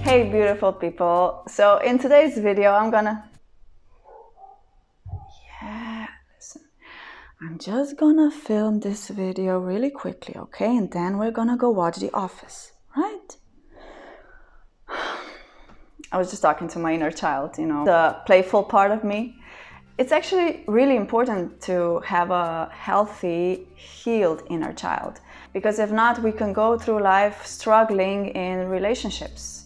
Hey beautiful people, so in today's video I'm just gonna film this video really quickly, okay? And then we're gonna go watch The Office, right? I was just talking to my inner child, you know, the playful part of me. It's actually really important to have a healthy, healed inner child, because if not, we can go through life struggling in relationships.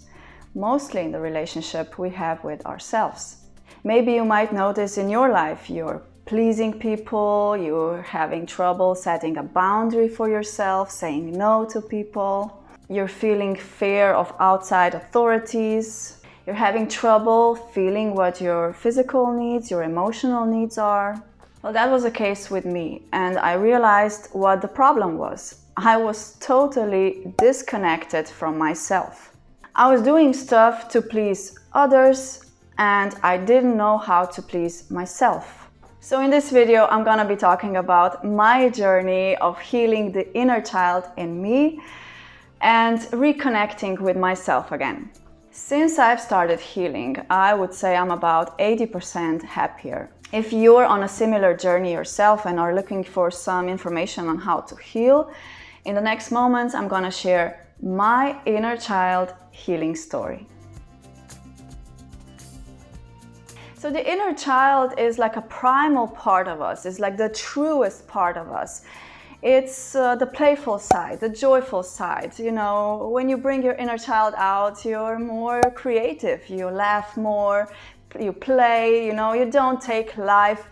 Mostly in the relationship we have with ourselves. Maybe you might notice in your life you're pleasing people, you're having trouble setting a boundary for yourself, saying no to people, you're feeling fear of outside authorities, you're having trouble feeling what your physical needs, your emotional needs are. Well, that was the case with me, and I realized what the problem was. I was totally disconnected from myself. I was doing stuff to please others and I didn't know how to please myself. So in this video, I'm gonna be talking about my journey of healing the inner child in me and reconnecting with myself again. Since I've started healing, I would say I'm about 80% happier. If you're on a similar journey yourself and are looking for some information on how to heal, in the next moments, I'm gonna share my inner child healing story. So the inner child is like a primal part of us, it's like the truest part of us. It's the playful side, the joyful side. You know, when you bring your inner child out, you're more creative, you laugh more, you play, you know, you don't take life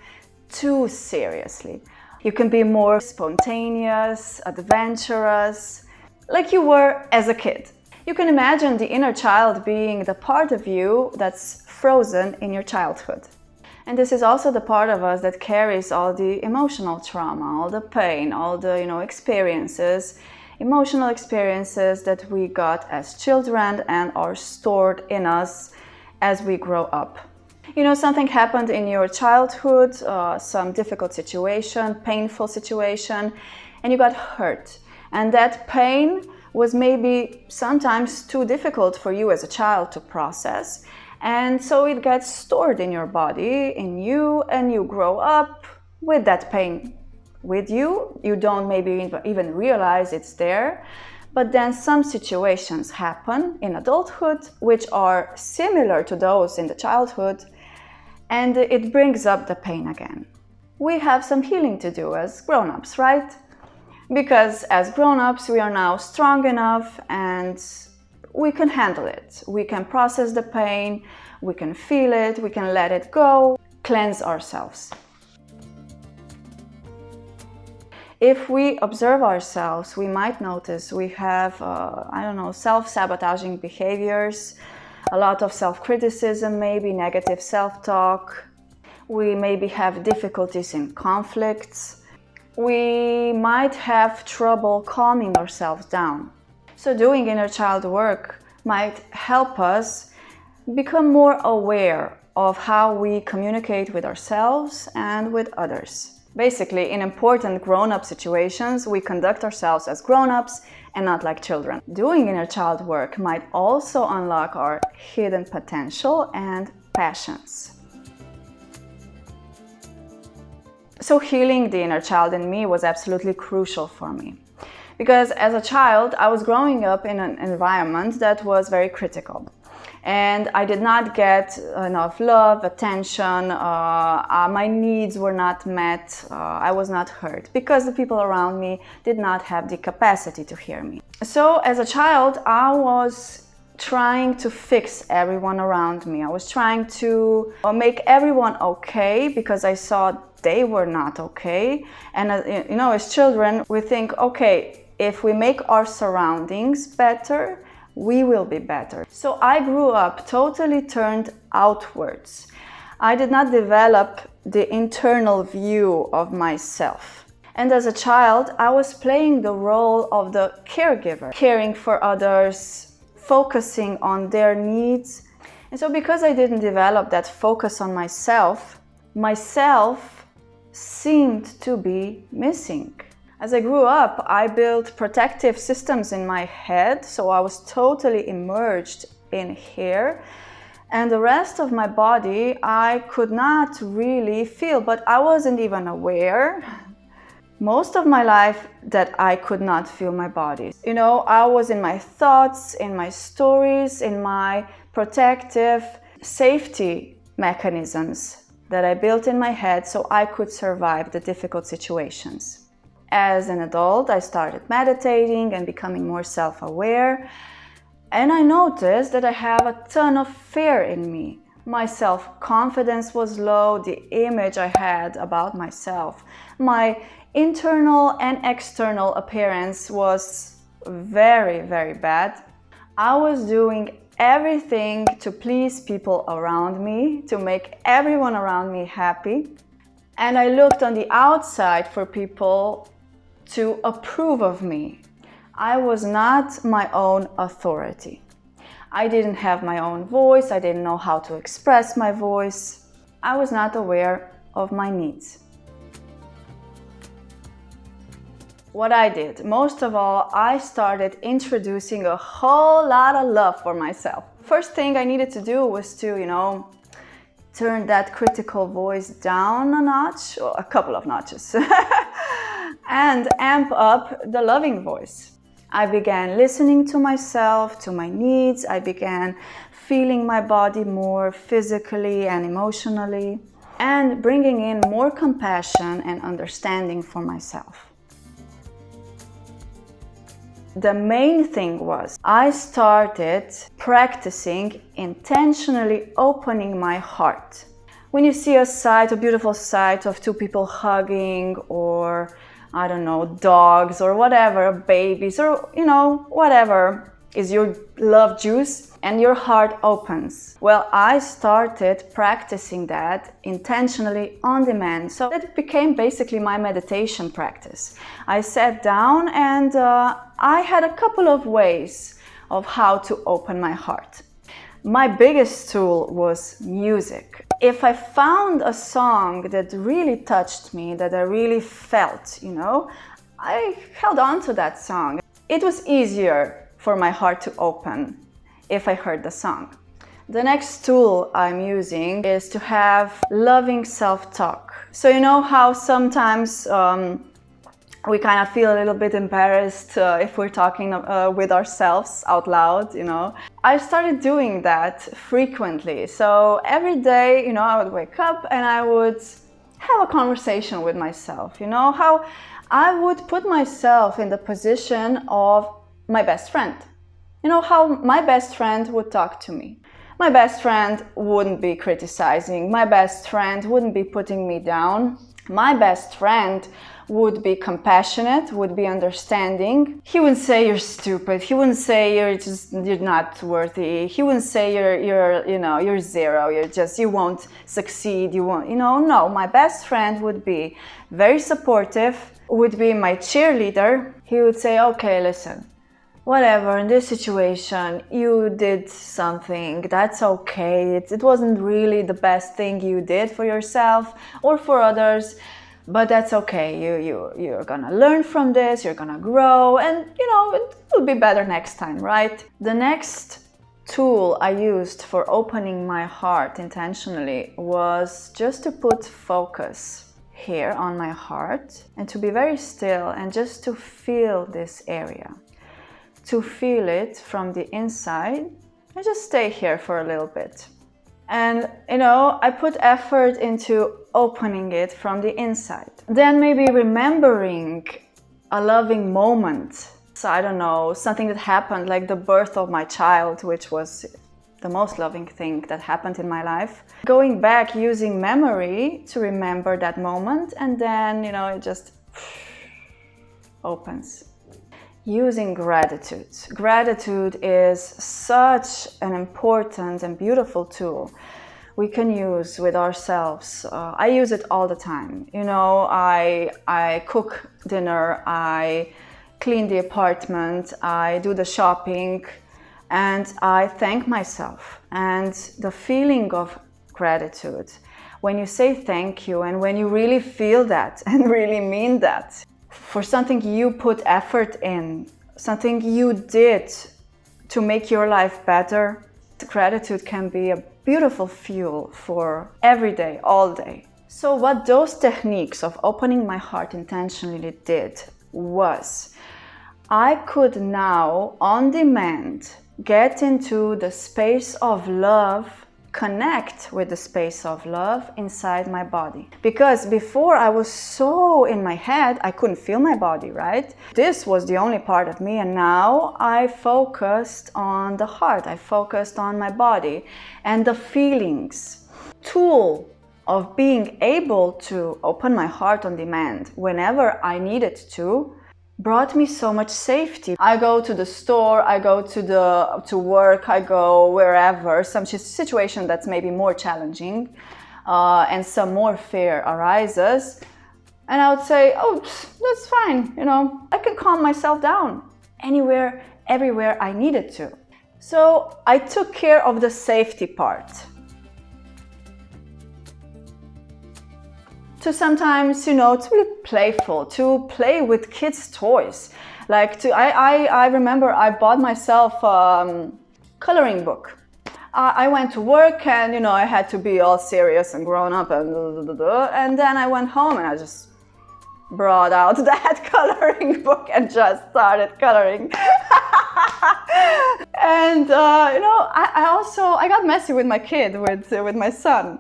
too seriously. You can be more spontaneous, adventurous, like you were as a kid. You can imagine the inner child being the part of you that's frozen in your childhood. And this is also the part of us that carries all the emotional trauma, all the pain, all the, experiences, emotional experiences that we got as children and are stored in us as we grow up. You know, something happened in your childhood, some difficult situation, painful situation, and you got hurt. And that pain was maybe sometimes too difficult for you as a child to process. And so it gets stored in your body, in you, and you grow up with that pain with you. You don't maybe even realize it's there. But then some situations happen in adulthood which are similar to those in the childhood, and it brings up the pain again. We have some healing to do as grown-ups, right? Because as grown-ups, we are now strong enough and we can handle it. We can process the pain, we can feel it, we can let it go, cleanse ourselves. If we observe ourselves, we might notice we have, self-sabotaging behaviors, a lot of self-criticism, maybe negative self-talk. We maybe have difficulties in conflicts. We might have trouble calming ourselves down. So doing inner child work might help us become more aware of how we communicate with ourselves and with others. Basically, in important grown-up situations, we conduct ourselves as grown-ups and not like children. Doing inner child work might also unlock our hidden potential and passions. So healing the inner child in me was absolutely crucial for me. Because as a child, I was growing up in an environment that was very critical. And I did not get enough love, attention, my needs were not met, I was not heard, because the people around me did not have the capacity to hear me. So as a child, I was trying to fix everyone around me. I was trying to make everyone okay because I saw they were not okay. And as children, we think, okay, if we make our surroundings better, we will be better. So I grew up totally turned outwards. I did not develop the internal view of myself. And as a child, I was playing the role of the caregiver, caring for others, focusing on their needs. And so because I didn't develop that focus on myself seemed to be missing. As I grew up, I built protective systems in my head, so I was totally immersed in here. And the rest of my body, I could not really feel, but I wasn't even aware most of my life that I could not feel my body. You know, I was in my thoughts, in my stories, in my protective safety mechanisms that I built in my head so I could survive the difficult situations. As an adult, I started meditating and becoming more self-aware. And I noticed that I have a ton of fear in me. My self-confidence was low, the image I had about myself. My internal and external appearance was very, very bad. I was doing everything to please people around me, to make everyone around me happy. And I looked on the outside for people to approve of me. I was not my own authority. I didn't have my own voice. I didn't know how to express my voice. I was not aware of my needs. What I did, most of all, I started introducing a whole lot of love for myself. First thing I needed to do was to, turn that critical voice down a notch, or a couple of notches, and amp up the loving voice. I began listening to myself, to my needs. I began feeling my body more physically and emotionally, and bringing in more compassion and understanding for myself. The main thing was I started practicing intentionally opening my heart. When you see a beautiful sight of two people hugging, or I don't know, dogs or whatever, babies, or whatever is your love juice, and your heart opens. Well, I started practicing that intentionally on demand. So it became basically my meditation practice. I sat down and I had a couple of ways of how to open my heart. My biggest tool was music. If I found a song that really touched me, that I really felt, I held on to that song. It was easier for my heart to open if I heard the song. The next tool I'm using is to have loving self-talk. So you know how sometimes we kind of feel a little bit embarrassed if we're talking with ourselves out loud, I started doing that frequently. So every day, I would wake up and I would have a conversation with myself, how I would put myself in the position of my best friend. How my best friend would talk to me. My best friend wouldn't be criticizing. My best friend wouldn't be putting me down. My best friend would be compassionate, would be understanding. He wouldn't say you're stupid. He wouldn't say you're not worthy. He wouldn't say you're zero. You won't succeed. You won't, no. My best friend would be very supportive, would be my cheerleader. He would say, okay, listen, whatever, in this situation, you did something, that's okay. It wasn't really the best thing you did for yourself or for others, but that's okay. You're gonna learn from this, you're gonna grow, and it will be better next time, right? The next tool I used for opening my heart intentionally was just to put focus here on my heart and to be very still and just to feel this area. To feel it from the inside and just stay here for a little bit. And I put effort into opening it from the inside. Then maybe remembering a loving moment. So I don't know, something that happened, like the birth of my child, which was the most loving thing that happened in my life. Going back, using memory to remember that moment, and then it just opens. Using gratitude. Gratitude is such an important and beautiful tool we can use with ourselves. I use it all the time. I cook dinner, I clean the apartment, I do the shopping, and I thank myself. And the feeling of gratitude, when you say thank you and when you really feel that and really mean that, for something you put effort in, something you did to make your life better, Gratitude can be a beautiful fuel for every day, all day. So what those techniques of opening my heart intentionally did was I could now, on demand, get into the space of love, connect with the space of love inside my body. Because before I was so in my head, I couldn't feel my body, right? This was the only part of me, and now I focused on the heart. I focused on my body and the feelings. Tool of being able to open my heart on demand whenever I needed to brought me so much safety. I go to the store, I go to work, I go wherever, some situation that's maybe more challenging and some more fear arises, and I would say, oh, that's fine, you know, I can calm myself down anywhere, everywhere I needed to. So I took care of the safety part. To sometimes, you know, to be playful, to play with kids' toys. Like I remember I bought myself a coloring book. I went to work and, you know, I had to be all serious and grown up and then I went home and I just brought out that coloring book and just started coloring. And, you know, I got messy with my kid, with my son.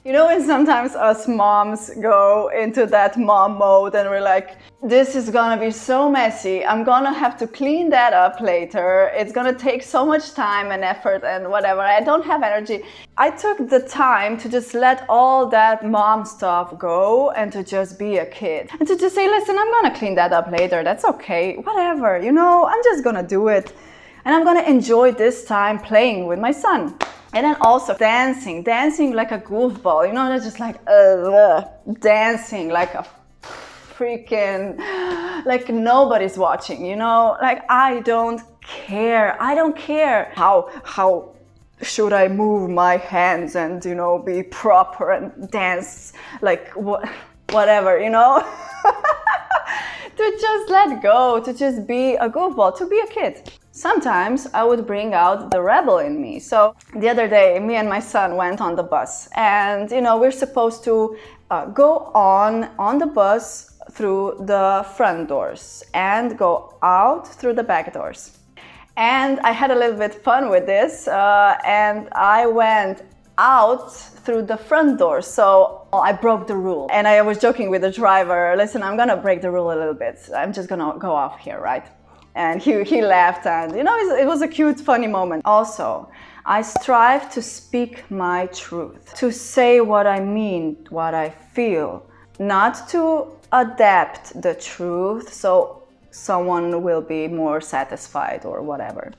You know, when sometimes us moms go into that mom mode and we're like, this is gonna be so messy, I'm gonna have to clean that up later, it's gonna take so much time and effort and whatever, I don't have energy. I took the time to just let all that mom stuff go and to just be a kid. And to just say, listen, I'm gonna clean that up later, that's okay, whatever, you know, I'm just gonna do it. And I'm gonna enjoy this time playing with my son. And then also dancing like a goofball, you know, that's just like dancing like a freaking, like nobody's watching, you know, like I don't care how should I move my hands and, you know, be proper and dance like whatever, you know. To just let go, to just be a goofball, to be a kid. Sometimes I would bring out the rebel in me. So the other day, me and my son went on the bus and, you know, we're supposed to go on the bus through the front doors and go out through the back doors. And I had a little bit fun with this and I went out through the front door. So I broke the rule. And I was joking with the driver, listen, I'm gonna break the rule a little bit. I'm just gonna go off here, right? And he laughed and, you know, it was a cute, funny moment. Also, I strive to speak my truth, to say what I mean, what I feel, not to adapt the truth so someone will be more satisfied or whatever.